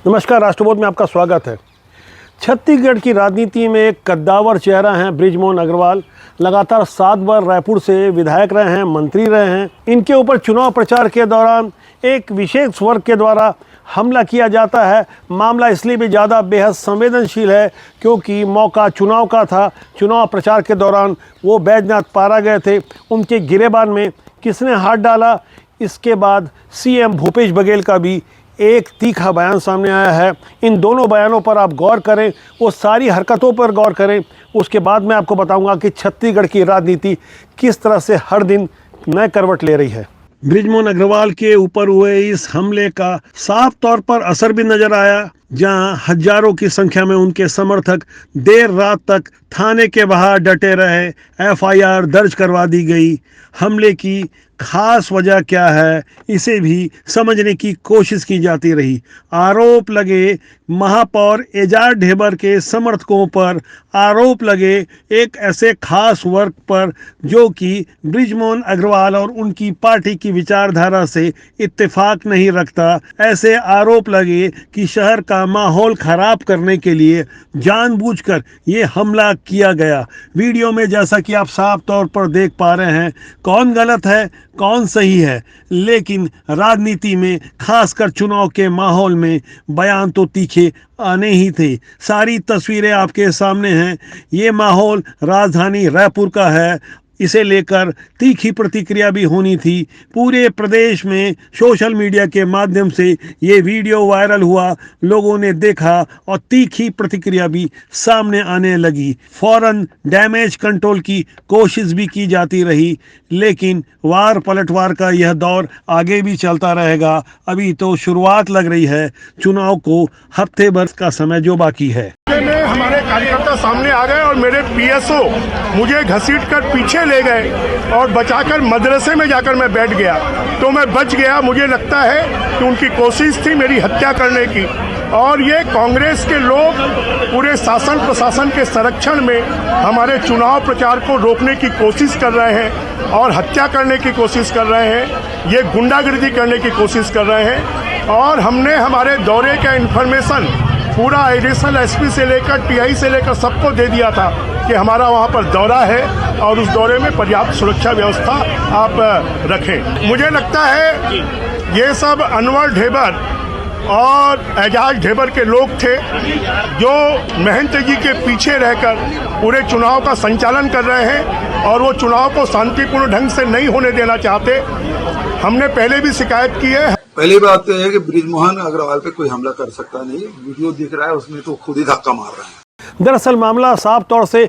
नमस्कार, राष्ट्रबोध में आपका स्वागत है। छत्तीसगढ़ की राजनीति में एक कद्दावर चेहरा हैं बृजमोहन अग्रवाल। लगातार 7 बार रायपुर से विधायक रहे हैं, मंत्री रहे हैं। इनके ऊपर चुनाव प्रचार के दौरान एक विशेष वर्ग के द्वारा हमला किया जाता है। मामला इसलिए भी ज़्यादा बेहद संवेदनशील है क्योंकि मौका चुनाव का था। चुनाव प्रचार के दौरान वो बैजनाथ पारा गए थे। उनके गिरेबान में किसने हाथ डाला, इसके बाद सीएम भूपेश बघेल का भी एक तीखा बयान सामने आया है। इन दोनों बयानों पर आप गौर करें, वो सारी हरकतों पर गौर करें। उसके बाद मैं आपको बताऊंगा कि छत्तीसगढ़ की राजनीति किस तरह से हर दिन नए करवट ले रही है। बृजमोहन अग्रवाल के ऊपर हुए इस हमले का साफ तौर पर असर भी नजर आया, जहां हजारों की संख्या में उनके समर्थक देर रात तक थाने के बाहर डटे रहे। एफआईआर दर्ज करवा दी गई। हमले की खास वजह क्या है, इसे भी समझने की कोशिश की जाती रही। आरोप लगे महापौर एजाज ढेबर के समर्थकों पर, आरोप लगे एक ऐसे खास वर्ग पर जो कि बृजमोहन अग्रवाल और उनकी पार्टी की विचारधारा से इत्तेफाक नहीं रखता। ऐसे आरोप लगे कि शहर का माहौल खराब करने के लिए जानबूझकर ये हमला किया गया। वीडियो में जैसा कि आप साफ तौर पर देख पा रहे हैं, कौन गलत है कौन सही है, लेकिन राजनीति में खासकर चुनाव के माहौल में बयान तो तीखे आने ही थे। सारी तस्वीरें आपके सामने हैं। ये माहौल राजधानी रायपुर का है। इसे लेकर तीखी प्रतिक्रिया भी होनी थी। पूरे प्रदेश में सोशल मीडिया के माध्यम से ये वीडियो वायरल हुआ, लोगों ने देखा और तीखी प्रतिक्रिया भी सामने आने लगी। फौरन डैमेज कंट्रोल की कोशिश भी की जाती रही, लेकिन वार पलटवार का यह दौर आगे भी चलता रहेगा। अभी तो शुरुआत लग रही है। चुनाव को हफ्ते भर का समय जो बाकी है। हमारे कार्यकर्ता सामने आ गए और मेरे पीएसओ मुझे घसीटकर पीछे ले गए और बचाकर मदरसे में जाकर मैं बैठ गया, तो मैं बच गया। मुझे लगता है कि उनकी कोशिश थी मेरी हत्या करने की, और ये कांग्रेस के लोग पूरे शासन प्रशासन के संरक्षण में हमारे चुनाव प्रचार को रोकने की कोशिश कर रहे हैं और हत्या करने की कोशिश कर रहे हैं। ये गुंडागर्दी करने की कोशिश कर रहे हैं। और हमने हमारे दौरे का इन्फॉर्मेशन पूरा एडिशनल एसपी से लेकर टीआई से लेकर सबको दे दिया था कि हमारा वहाँ पर दौरा है और उस दौरे में पर्याप्त सुरक्षा व्यवस्था आप रखें। मुझे लगता है ये सब अनवर ढेबर और एजाज ढेबर के लोग थे जो महंत जी के पीछे रहकर पूरे चुनाव का संचालन कर रहे हैं और वो चुनाव को शांतिपूर्ण ढंग से नहीं होने देना चाहते। हमने पहले भी शिकायत की है। पहली बात तो है कि बृजमोहन अग्रवाल पे कोई हमला कर सकता नहीं। वीडियो दिख रहा है, उसमें तो खुद ही धक्का मार रहे हैं। दरअसल मामला साफ तौर से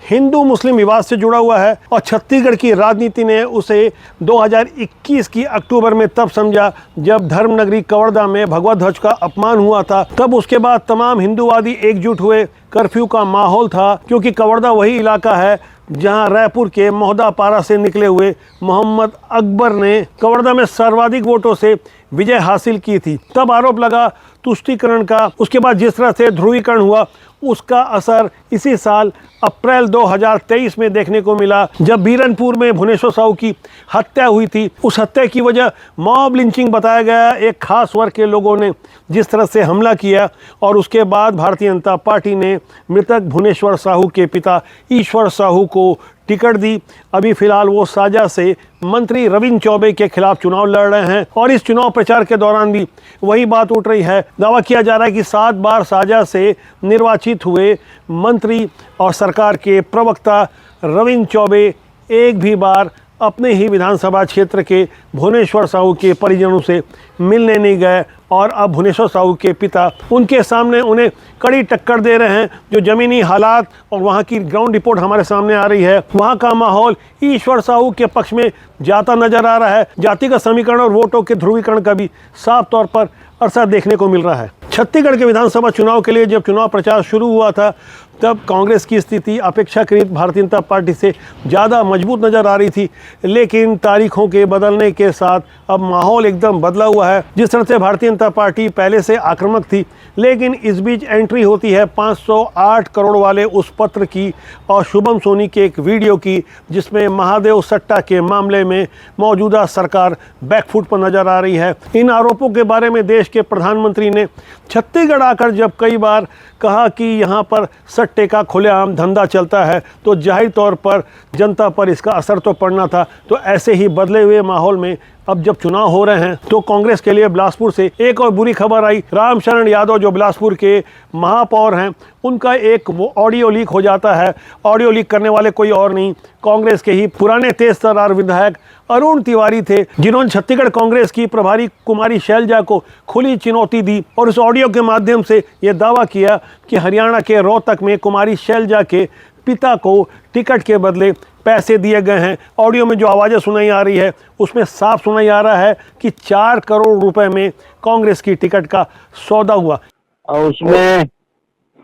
हिंदू मुस्लिम विवाद से जुड़ा हुआ है और छत्तीसगढ़ की राजनीति ने उसे 2021 की अक्टूबर में तब समझा जब धर्मनगरी कवर्धा में भगवा ध्वज का अपमान हुआ था। तब उसके बाद तमाम हिंदूवादी एकजुट हुए। कर्फ्यू का माहौल था क्योंकि कवर्धा वही इलाका है जहां रायपुर के मोहदापारा से निकले हुए मोहम्मद अकबर ने कवर्धा में सर्वाधिक वोटों से विजय हासिल की थी। तब आरोप लगा तुष्टीकरण का। उसके बाद जिस तरह से ध्रुवीकरण हुआ उसका असर इसी साल अप्रैल 2023 में देखने को मिला, जब बीरनपुर में भुवनेश्वर साहू की हत्या हुई थी। उस हत्या की वजह मॉब लिंचिंग बताया गया। एक खास वर्ग के लोगों ने जिस तरह से हमला किया और उसके बाद भारतीय जनता पार्टी ने मृतक भुवनेश्वर साहू के पिता ईश्वर साहू को टिकट दी। अभी फिलहाल वो साजा से मंत्री रविंद्र चौबे के खिलाफ चुनाव लड़ रहे हैं और इस चुनाव प्रचार के दौरान भी वही बात उठ रही है। दावा किया जा रहा है कि 7 बार साजा से निर्वाचित हुए मंत्री और सरकार के प्रवक्ता रविंद्र चौबे एक भी बार अपने ही विधानसभा क्षेत्र के भुवनेश्वर साहू के परिजनों से मिलने नहीं गए और अब भुवनेश्वर साहू के पिता उनके सामने उन्हें कड़ी टक्कर दे रहे हैं। जो ज़मीनी हालात और वहाँ की ग्राउंड रिपोर्ट हमारे सामने आ रही है, वहाँ का माहौल ईश्वर साहू के पक्ष में जाता नजर आ रहा है। जातिगत समीकरण और वोटों के ध्रुवीकरण का भी साफ तौर पर असर देखने को मिल रहा है। छत्तीसगढ़ के विधानसभा चुनाव के लिए जब चुनाव प्रचार शुरू हुआ था तब कांग्रेस की स्थिति अपेक्षाकृत भारतीय जनता पार्टी से ज़्यादा मजबूत नज़र आ रही थी, लेकिन तारीखों के बदलने के साथ अब माहौल एकदम बदला हुआ है। जिस तरह से भारतीय जनता पार्टी पहले से आक्रामक थी, लेकिन इस बीच एंट्री होती है 508 करोड़ वाले उस पत्र की और शुभम सोनी के एक वीडियो की, जिसमें महादेव सट्टा के मामले में मौजूदा सरकार बैकफुट पर नजर आ रही है। इन आरोपों के बारे में देश के प्रधानमंत्री ने छत्तीसगढ़ आकर जब कई बार कहा कि यहाँ पर सट्टे का खुलेआम धंधा चलता है, तो जाहिर तौर पर जनता पर इसका असर तो पड़ना था। तो ऐसे ही बदले हुए माहौल में अब जब चुनाव हो रहे हैं, तो कांग्रेस के लिए बिलासपुर से एक और बुरी खबर आई। रामशरण यादव जो बिलासपुर के महापौर हैं, उनका एक वो ऑडियो लीक हो जाता है। ऑडियो लीक करने वाले कोई और नहीं, कांग्रेस के ही पुराने तेज तर्रार विधायक अरुण तिवारी थे, जिन्होंने छत्तीसगढ़ कांग्रेस की प्रभारी कुमारी शैलजा को खुली चुनौती दी और उस ऑडियो के माध्यम से ये दावा किया कि हरियाणा के रोहतक में कुमारी शैलजा के पिता को टिकट के बदले पैसे दिए गए हैं। ऑडियो में जो आवाज़ें सुनाई आ रही है, उसमें साफ सुनाई आ रहा है कि 4 करोड़ रुपए में कांग्रेस की टिकट का सौदा हुआ और उसमें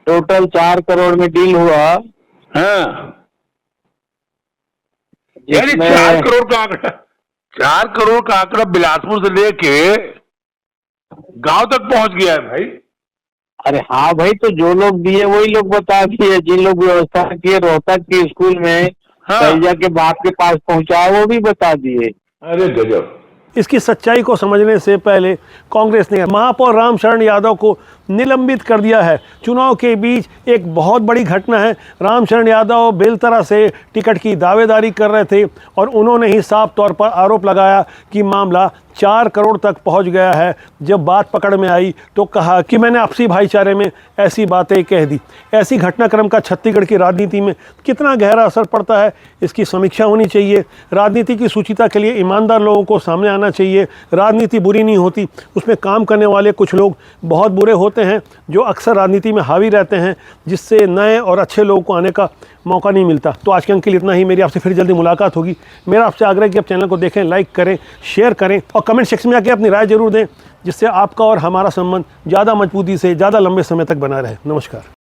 टोटल 4 करोड़ में डील हुआ। हाँ, यानी जिसमें 4 करोड़ का आंकड़ा, 4 करोड़ का आंकड़ा बिलासपुर से लेके गांव तक पहुंच गया है भाई। अरे हाँ भाई, तो जो लोग दिए वही लोग बता दिए। जिन लोग व्यवस्था किए रोहतक के स्कूल में हाँ। शैलजा के बाप के पास पहुंचाया, वो भी बता दिए। अरे गजब। इसकी सच्चाई को समझने से पहले कांग्रेस ने महापौर रामशरण यादव को निलंबित कर दिया है। चुनाव के बीच एक बहुत बड़ी घटना है। रामशरण यादव बेलतरा से टिकट की दावेदारी कर रहे थे और उन्होंने ही साफ तौर पर आरोप लगाया कि मामला 4 करोड़ तक पहुंच गया है। जब बात पकड़ में आई तो कहा कि मैंने आपसी भाईचारे में ऐसी बातें कह दी। ऐसी घटनाक्रम का छत्तीसगढ़ की राजनीति में कितना गहरा असर पड़ता है, इसकी समीक्षा होनी चाहिए। राजनीति की सुचिता के लिए ईमानदार लोगों को सामने आना चाहिए। राजनीति बुरी नहीं होती, उसमें काम करने वाले कुछ लोग बहुत बुरे होते हैं, जो अक्सर राजनीति में हावी रहते हैं, जिससे नए और अच्छे लोगों को आने का मौका नहीं मिलता। तो आज के अंक के लिए इतना ही। मेरी आपसे फिर जल्दी मुलाकात होगी। मेरा आपसे आग्रह है कि आप चैनल को देखें, लाइक करें, शेयर करें और कमेंट सेक्शन में आके अपनी राय जरूर दें, जिससे आपका और हमारा संबंध ज़्यादा मजबूती से ज़्यादा लंबे समय तक बना रहे। नमस्कार।